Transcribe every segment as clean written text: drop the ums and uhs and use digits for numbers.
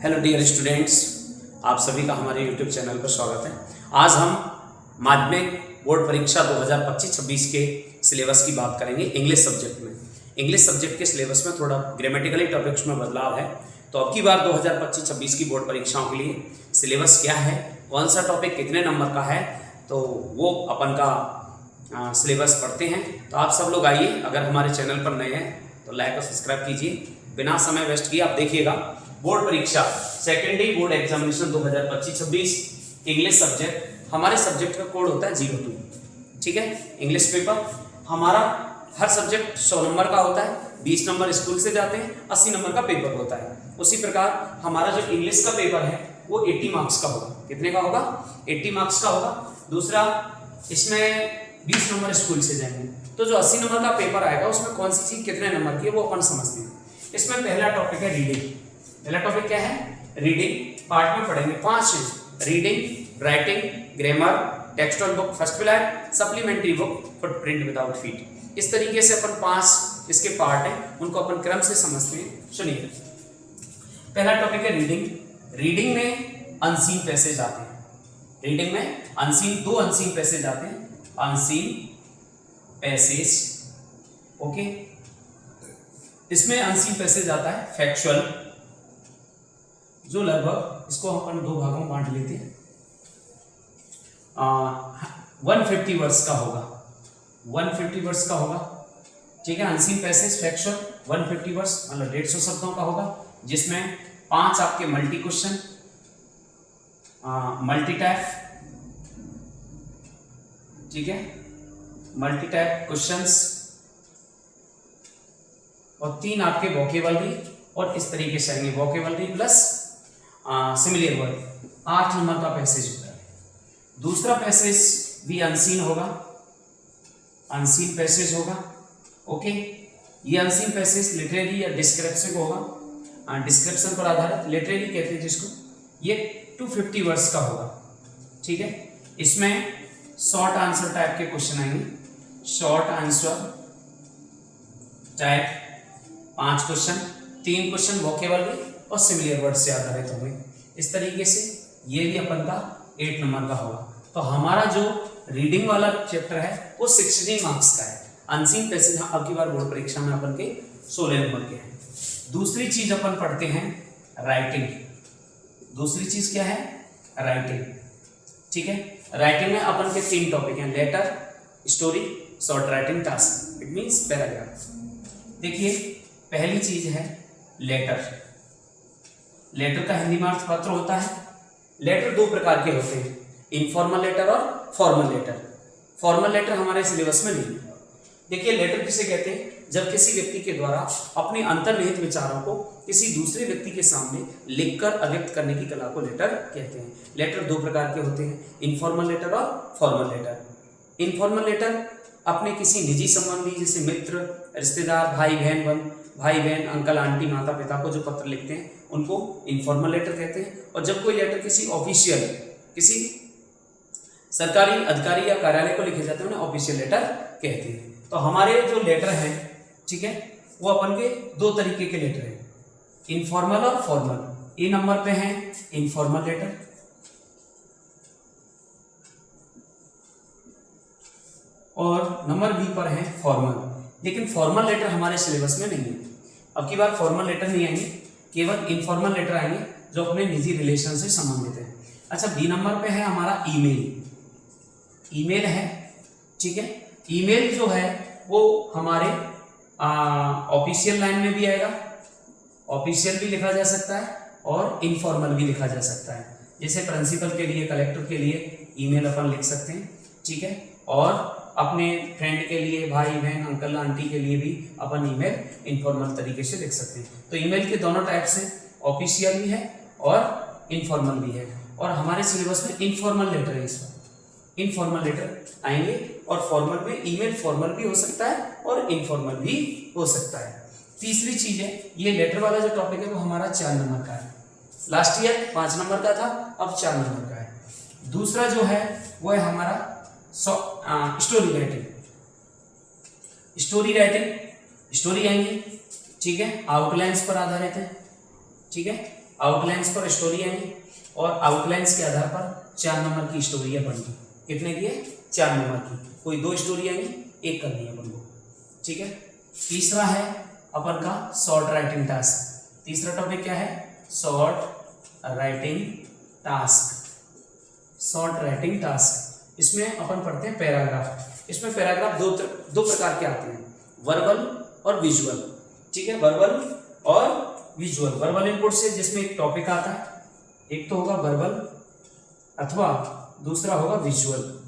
Hello dear students, आप सभी का हमारे यूट्यूब चैनल पर स्वागत है। आज हम माध्यमिक बोर्ड परीक्षा 2025-26 के सिलेबस की बात करेंगे इंग्लिश सब्जेक्ट में। इंग्लिश सब्जेक्ट के सिलेबस में थोड़ा ग्रामेटिकली टॉपिक्स में बदलाव है। तो अब की बार 2025-26 की बोर्ड परीक्षाओं के लिए सिलेबस क्या है, कौन सा टॉपिक कितने नंबर का है, तो वो अपन का सिलेबस पढ़ते हैं। तो आप सब लोग आइए, अगर हमारे चैनल पर नए हैं तो लाइक और सब्सक्राइब कीजिए। बिना समय वेस्ट किए आप देखिएगा बोर्ड परीक्षा secondary board examination 2025-26 English subject. हमारे सब्जेक्ट का कोड होता है 02, ठीक है। इंग्लिश पेपर हमारा हर सब्जेक्ट 100 नंबर का होता है, 20 नंबर स्कूल से जाते हैं, 80 नंबर का पेपर होता है। उसी प्रकार हमारा जो इंग्लिश का पेपर है वो 80 मार्क्स का होगा। कितने का होगा? 80 मार्क्स का होगा। दूसरा, इसमें 20 नंबर स्कूल से जाएंगे, तो जो 80 नंबर का पेपर आएगा उसमें कौन सी चीज कितने नंबर की है वो अपन समझते हैं। इसमें पहला टॉपिक है रीडिंग। पहला टॉपिक क्या है? रीडिंग। पार्ट में पढ़ेंगे 5 चीज: reading, writing, grammar, textual book first pillar, supplementary book, footprint without feet. इस तरीके से अपन 5 इसके पार्ट हैं, उनको अपन क्रम से समझते हैं। सुनिए, पहला टॉपिक है रीडिंग। रीडिंग में अनसीन पैसेज आते हैं। रीडिंग में दो अनसीन पैसेज आते हैं। Unseen passage, okay. इसमें अनसीन पैसेज आता है फैक्चुअल, जो लगभग इसको अपन 2 भागों में बांट लेते हैं। 150 वर्ड्स का होगा, 150 वर्ड्स का होगा, ठीक है। अनसीन पैसेज फैक्चुअल 150 वर्ड्स मतलब 150 शब्दों का होगा, जिसमें 5 आपके मल्टी क्वेश्चन, मल्टी टाइप, ठीक है, मल्टी टाइप क्वेश्चंस, और 3 आपके वोकेबलरी, और इस तरीके से आएंगे vocabulary plus similar word. 8 number का पैसेज होता है। दूसरा पैसेज भी अनसीन होगा, अनसीन पैसेज होगा, ओके। ये अनसीन पैसेज लिटरेरी या डिस्क्रिप्शन होगा, डिस्क्रिप्शन पर आधारित लिटरेरी कहते हैं जिसको। ये 250 वर्ड्स का होगा, ठीक है। इसमें शॉर्ट आंसर टाइप के क्वेश्चन आएंगे, short answer type 5 question, 3 question vocabulary और सिमिलर वर्ड से आधारित होंगे। इस तरीके से ये भी अपन का 8 नंबर का होगा। तो हमारा जो रीडिंग वाला चैप्टर है वो 60 मार्क्स का है। अनसीन पैसेज अब की बार बोर्ड परीक्षा में अपन के 16 नंबर के हैं। दूसरी चीज अपन पढ़ते हैं राइटिंग। दूसरी चीज क्या है? राइटिंग, ठीक है। राइटिंग में अपन के 3 टॉपिक हैं: letter, story, short writing task, it means paragraph. देखिए, पहली चीज है लेटर। लेटर का हिंदी में अर्थ पत्र होता है। लेटर 2 प्रकार के होते हैं, इनफॉर्मल लेटर और फॉर्मल लेटर। फॉर्मल लेटर हमारे सिलेबस में नहीं है। देखिए, लेटर किसे कहते हैं? जब किसी व्यक्ति के द्वारा अपने अंतर्निहित विचारों को किसी दूसरे व्यक्ति के सामने लिखकर अभिव्यक्त करने की कला को लेटर कहते हैं। लेटर 2 प्रकार के होते हैं, इनफॉर्मल लेटर और फॉर्मल लेटर। इनफॉर्मल लेटर अपने किसी निजी संबंधी जैसे मित्र, रिश्तेदार, भाई बहन, अंकल आंटी, माता पिता को जो पत्र लिखते हैं उनको इनफॉर्मल लेटर कहते हैं। और जब कोई लेटर किसी ऑफिशियल, किसी सरकारी अधिकारी या कार्यालय को लिखे जाते हैं उन्हें ऑफिशियल लेटर कहते हैं। तो हमारे जो लेटर हैं, ठीक है, वो अपन के 2 तरीके के लेटर हैं, इनफॉर्मल और फॉर्मल। ए नंबर पे है इनफॉर्मल लेटर, और नंबर बी पर है फॉर्मल। लेकिन फॉर्मल लेटर हमारे सिलेबस में नहीं है। अब की बार फॉर्मल लेटर नहीं आएंगे, केवल इनफॉर्मल लेटर आएंगे जो अपने निजी रिलेशन से संबंधित है। अच्छा, बी नंबर पे है हमारा ईमेल। ईमेल है, ठीक है। ईमेल जो है वो हमारे ऑफिशियल लाइन में भी आएगा, ऑफिशियल भी लिखा जा सकता है और इनफॉर्मल भी लिखा जा सकता है। जैसे प्रिंसिपल के लिए, कलेक्टर के लिए ईमेल अपन लिख सकते हैं, ठीक है। और अपने फ्रेंड के लिए, भाई बहन, अंकल आंटी के लिए भी अपन ईमेल इनफॉर्मल तरीके से लिख सकते हैं। तो ईमेल के दोनों टाइप्स हैं, ऑफिशियल भी है और इनफॉर्मल भी है। और हमारे सिलेबस में इनफॉर्मल लेटर है, इस बार इनफॉर्मल लेटर आएंगे। और फॉर्मल में ईमेल फॉर्मल भी हो सकता है और इनफॉर्मल भी हो सकता है। तीसरी चीज है, ये लेटर वाला जो टॉपिक है वो हमारा 4 नंबर का है। लास्ट ईयर 5 नंबर का था, अब 4 नंबर का है। दूसरा जो है वो है हमारा स्टोरी राइटिंग। स्टोरी आएंगी, ठीक है, आउटलाइंस पर आधारित है, ठीक है। आउटलाइंस पर स्टोरी आएंगी और आउटलाइंस के आधार पर 4 नंबर की स्टोरियाँ बनती। कितने की है? 4 नंबर की। कोई 2 स्टोरी आएंगी, एक करनी है अपन को, ठीक है। तीसरा है अपन का शॉर्ट राइटिंग टास्क। तीसरा टॉपिक क्या है? Short writing task. Short writing task इसमें अपन पढ़ते हैं पैराग्राफ। इसमें पैराग्राफ दो प्रकार के आते हैं, वर्बल और विजुअल, ठीक है। वर्बल और विजुअल। वर्बल इनपुट से जिसमें एक टॉपिक आता है, एक तो होगा वर्बल अथवा दूसरा होगा विजुअल।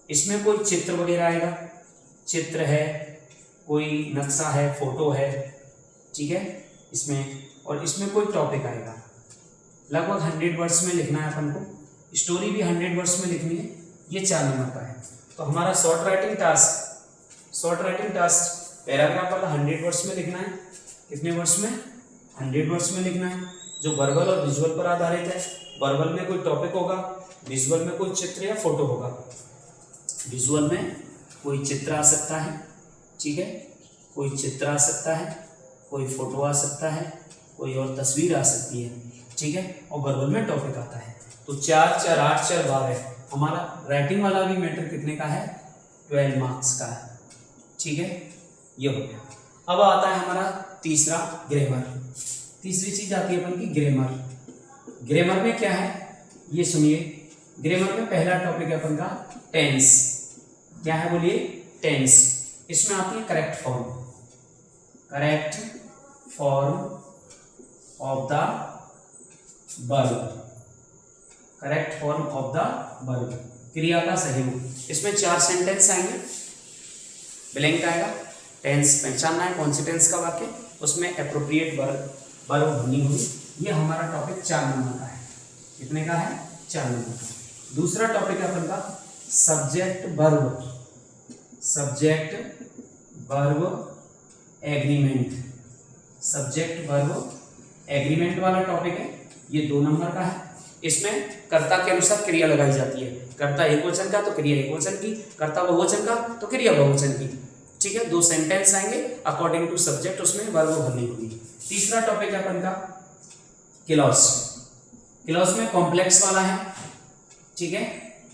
इसमें कोई चित्र वगैरह आएगा, चित्र है, कोई नक्शा है, फोटो है, ठीक है इसमें, और इसमें कोई टॉपिक आएगा। लगभग 100 वर्ड्स में लिखना है अपन को। स्टोरी भी 100 वर्ड्स में लिखनी है। ये 4 नंबर का है। तो हमारा शॉर्ट राइटिंग टास्क पैराग्राफ वाला 100 वर्ड्स में लिखना है। कितने वर्ड्स में? 100 वर्ड्स में लिखना है, जो वर्बल और विजुअल पर आधारित है। वर्बल में कोई टॉपिक होगा, विजुअल में कोई चित्र या फोटो होगा। विजुअल में कोई चित्र आ सकता है, ठीक है, कोई चित्र आ सकता है, कोई फोटो आ सकता है, कोई और तस्वीर आ सकती है, ठीक है, और वर्बल में टॉपिक आता है। तो 4 4 8 4 12 हमारा राइटिंग वाला भी मैटर कितने का है? 12 मार्क्स का है, ठीक है। ये हो गया। अब आता है हमारा तीसरा ग्रामर। तीसरी चीज आती है अपन की ग्रामर। ग्रामर में क्या है ये सुनिए। ग्रामर में पहला टॉपिक है अपन का टेंस। क्या है बोलिए? टेंस। इसमें आती है correct form of the verb. Correct form of the verb, क्रिया का सही रूप। इसमें 4 सेंटेंस आएंगे, ब्लैंक आएगा। टेंस पहचानना है, कौन सी टेंस का वाक्य, उसमें एप्रोप्रिएट वर्ब होनी होगी। ये हमारा टॉपिक 4 नंबर का है। कितने का है? 4 नंबर का। दूसरा टॉपिक है अपन का subject verb agreement. Subject verb agreement वाला टॉपिक है, ये 2 नंबर का है। इसमें कर्ता के अनुसार क्रिया लगाई जाती है। कर्ता एकवचन का तो क्रिया एकवचन की, कर्ता बहुवचन का तो क्रिया बहुवचन की, ठीक है। 2 सेंटेंस आएंगे अकॉर्डिंग टू सब्जेक्ट, उसमें वर्ब भरनी होगी। तीसरा टॉपिक है अपन का क्लॉज। क्लॉज में कॉम्प्लेक्स वाला है, ठीक है,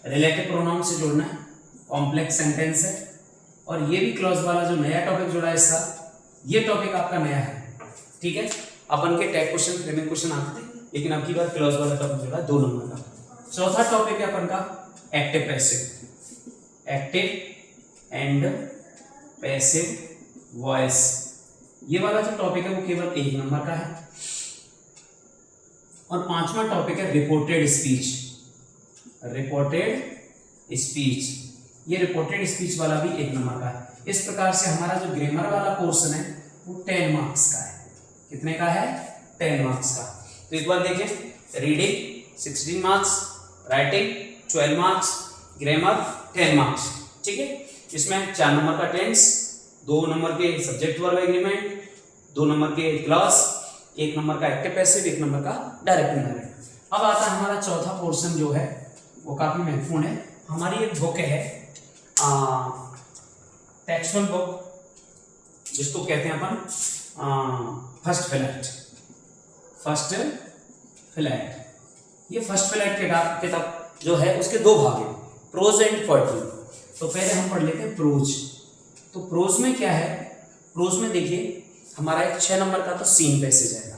रिलेटिव प्रोनाउन से जोड़ना है, कॉम्प्लेक्स सेंटेंस है। और ये भी क्लॉज वाला जो नया टॉपिक जुड़ा है इसका, ये टॉपिक आपका नया है, ठीक है। अपन के टैग क्वेश्चन, फ्रेमिंग क्वेश्चन आते थे, लेकिन अब की बार क्लॉज वाला टॉपिक जुड़ा है 2 नंबर का। चौथा टॉपिक है अपन का active passive. Active and passive voice. ये वाला जो टॉपिक है वो केवल 1 नंबर का है। और 5वां टॉपिक है रिपोर्टेड स्पीच। ये रिपोर्टेड स्पीच वाला भी 1 नंबर का है। इस प्रकार से हमारा जो ग्रामर वाला पोर्शन है वो 10 मार्क्स का है। कितने का है? 10 मार्क्स का। तो एक बार देखें, reading 16 marks, writing 12 marks, grammar 10 marks, ठीक है। इसमें 4 नंबर का टेंस, 2 नंबर के सब्जेक्ट वर्ब एग्रीमेंट, 2 नंबर के क्लॉज, 1 नंबर का एक्टिव पैसिव, 1 नंबर का डायरेक्ट इनडायरेक्ट। अब आता है हमारा चौथा पोर्शन जो है वो काफी महत्वपूर्ण है। हमारी एक बुक है टेक्सुअल बुक, जिसको कहते हैं अपन फर्स्ट फ्लैट। ये फर्स्ट फ्लैट किताब जो है उसके 2 भाग हैं, प्रोज एंड पोएट्री। तो पहले हम पढ़ लेते हैं प्रोज। तो प्रोज में क्या है? प्रोज में देखिए हमारा एक 6 नंबर का तो सीन पैसेज आएगा।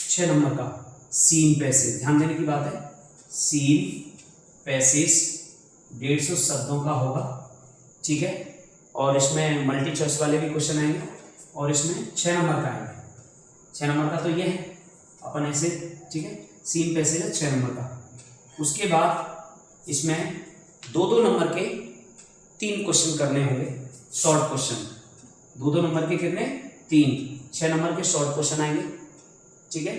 6 नंबर का सीन पैसेज, ध्यान देने की बात है। सीन पैसेज 150 शब्दों का होगा, ठीक है। और इसमें मल्टी चॉइस वाले भी क्वेश्चन आएंगे। और इसमें 6 नंबर का आएगा। 6 नंबर का तो ये है अपन ऐसे, ठीक है, सीन पैसेज है 6 नंबर का। उसके बाद इसमें 2-2 नंबर के 3 क्वेश्चन करने होंगे, शॉर्ट क्वेश्चन। 2-2 नंबर के कितने? 3। 6 नंबर के शॉर्ट क्वेश्चन आएंगे, ठीक है।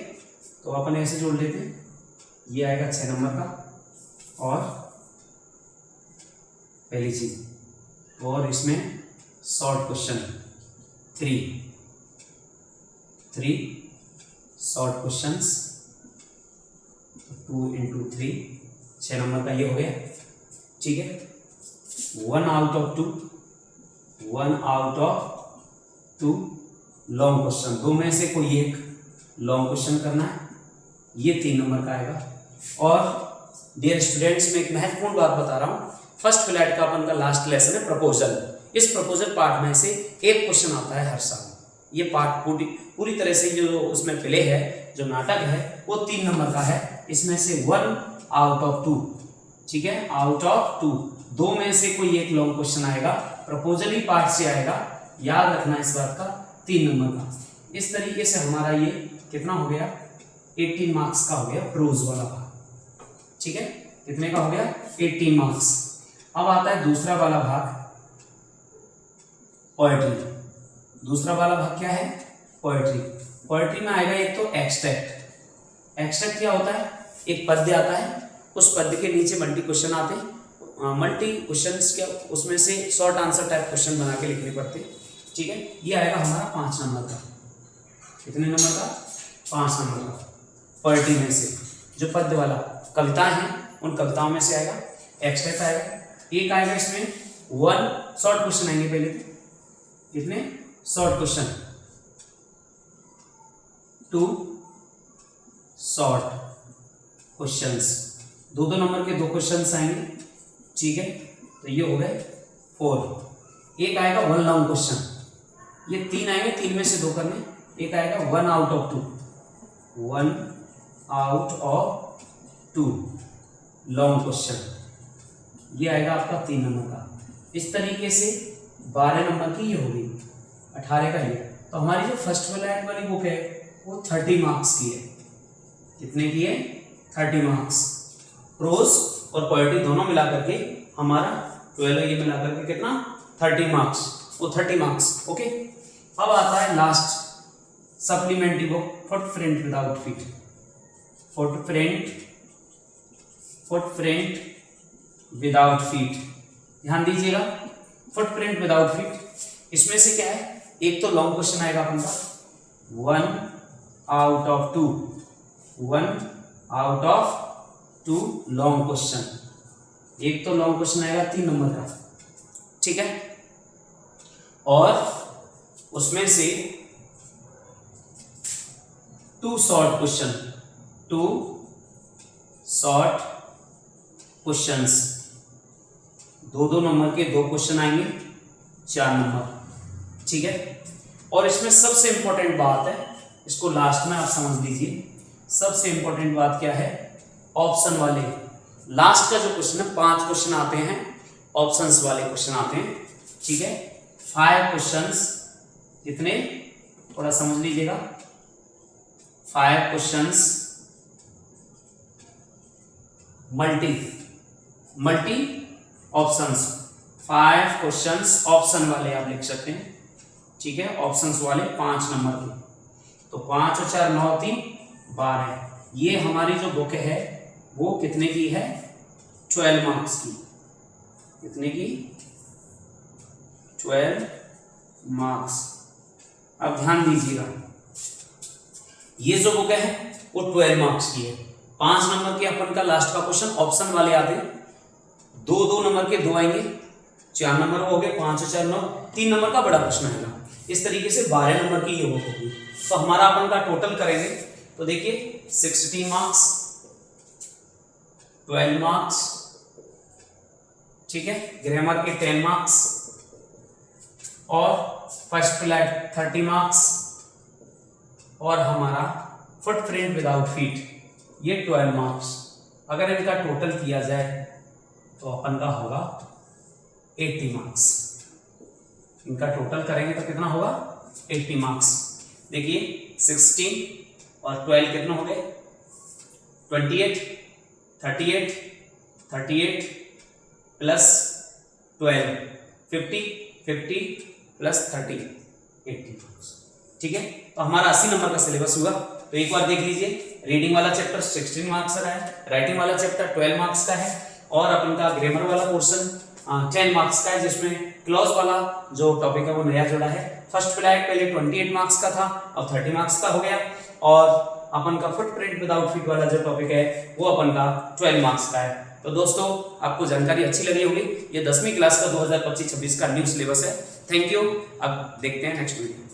तो अपन ऐसे जोड़ लेते हैं, ये आएगा 6 नंबर का। और पहली चीज, और इसमें short question 3 short questions, 2 × 3, 6 number का ये हो गया, ठीक है। 1 आउट ऑफ 2 लॉन्ग क्वेश्चन, 2 में से कोई एक लॉन्ग क्वेश्चन करना है। ये 3 नंबर का आएगा। और डियर स्टूडेंट्स, मैं एक महत्वपूर्ण बात बता रहा हूँ, फर्स्ट फ्लैट का अपन का लास्ट लेसन है प्रपोजल। इस प्रपोजल पार्ट में से एक क्वेश्चन आता है हर साल। ये पार्ट पूरी तरह से जो उसमें प्ले है, जो नाटक है, वो 3 नंबर का है। इसमें से 1 आउट ऑफ 2, ठीक है, आउट ऑफ 2, 2 में से कोई एक लॉन्ग क्वेश्चन आएगा, प्रपोजल ही पार्ट से आएगा, याद रखना इस बात का, 3 नंबर का। इस तरीके से हमारा ये कितना हो गया, 18 मार्क्स का हो गया प्रोज वाला भाग, ठीक है, कितने का हो गया, 18 मार्क्स। अब आता है दूसरा वाला भाग, पोएट्री। दूसरा वाला भाग क्या है, पोएट्री। पोएट्री में आएगा एक तो एक्सट्रैक्ट। एक्सट्रैक्ट क्या होता है, एक पद्य आता है, उस पद्य के नीचे मल्टी क्वेश्चन आते हैं, मल्टी क्वेश्चंस के उसमें से शॉर्ट आंसर टाइप क्वेश्चन बना के लिखने पड़ते हैं, ठीक है। ये आएगा हमारा 5 नंबर का। कितने नंबर का, 5 नंबर का। पोएट्री में से जो पद्य वाला कविताएं हैं, उन कविताओं में से आएगा, एक्सट्रैक्ट आएगा। एक आएगा इसमें 1 शॉर्ट क्वेश्चन आएंगे पहले, कितने short question, 2 short questions, 2 number के 2 क्वेश्चंस आएंगे, ठीक है। तो ये हो गए 4। एक आएगा 1 लॉन्ग क्वेश्चन, ये 3 आएंगे, 3 में से 2 करने। एक आएगा 1 out of 2, 1 out of 2 long question, ये आएगा आपका 3 नंबर का। इस तरीके से 12 नंबर की ये होगी, 18 का ये। तो हमारी जो फर्स्ट फ्लैट वाली बुक है वो 30 मार्क्स की है। कितने की है, 30 मार्क्स। प्रोज और पोएट्री दोनों मिला करके हमारा 12 ये मिला करके कितना, 30 मार्क्स, वो 30 मार्क्स, ओके। अब आता है last supplementary book, footprint without feet. Footprint without feet, ध्यान दीजिएगा, फुटप्रिंट विदाउट फीट। इसमें से क्या है, एक तो लॉन्ग क्वेश्चन आएगा अपन का 1 out of 2, 1 out of 2 long question. एक तो लॉन्ग क्वेश्चन आएगा 3 नंबर का, ठीक है। और उसमें से 2 short question, 2 short questions, 2 number के 2 क्वेश्चन आएंगे, 4 नंबर, ठीक है। और इसमें सबसे इंपॉर्टेंट बात है, इसको लास्ट में आप समझ लीजिए, सबसे इंपॉर्टेंट बात क्या है, ऑप्शन वाले लास्ट का जो क्वेश्चन है, 5 क्वेश्चन आते हैं, ऑप्शंस वाले क्वेश्चन आते हैं, ठीक है। 5 क्वेश्चंस, कितने, थोड़ा समझ लीजिएगा, 5 questions multi options, 5 questions option वाले आप लिख सकते हैं, ठीक है, ऑप्शंस वाले 5 नंबर के। तो 5 और 4 9 3 12। ये हमारी जो बुक है वो कितने की है, 12 मार्क्स की। कितने की, 12 मार्क्स। अब ध्यान दीजिएगा, ये जो बुक है वो 12 मार्क्स की है। 5 नंबर के अपन का लास्ट का क्वेश्चन ऑप्शन वाले आते हैं, 2 नंबर के 2 आएंगे, 4 नंबर हो गए, 5 और 4 9, 3 नंबर का बड़ा प्रश्न आएगा। इस तरीके से 12 नंबर की ये बुक होगी। तो हमारा अपन का टोटल करेंगे तो देखिए 16 मार्क्स, 12 मार्क्स, ठीक है, ग्रामर के 10 मार्क्स और फर्स्ट फ्लैट 30 मार्क्स और हमारा फुटप्रिंट विदाउट फीट ये 12 मार्क्स। अगर इनका टोटल किया जाए तो अपन का होगा 80 मार्क्स। इनका टोटल करेंगे तो कितना होगा, 80 मार्क्स। देखिए 16 और 12 कितना हो गए, 28, 38, 38 प्लस 12, 50, 50 प्लस 30, 80 मार्क्स, ठीक है। तो हमारा 80 नंबर का सिलेबस हुआ। तो एक बार देख लीजिए, रीडिंग वाला चैप्टर 16 मार्क्स का है, राइटिंग वाला चैप्टर 12 मार्क्स का है और अपन का ग्रामर वाला पोर्शन 10 मार्क्स का है, जिसमें क्लॉज वाला जो टॉपिक है वो नया जोड़ा है। फर्स्ट फ्लैट पहले 28 मार्क्स का था, अब 30 मार्क्स का हो गया और अपन का फुटप्रिंट विदाउट फीट वाला जो टॉपिक है वो अपन का 12 मार्क्स का है। तो दोस्तों आपको जानकारी अच्छी लगी होगी। ये 10वीं क्लास का 2025-26 का न्यू सिलेबस है। Thank you. अब देखते हैं नेक्स्ट वीडियो।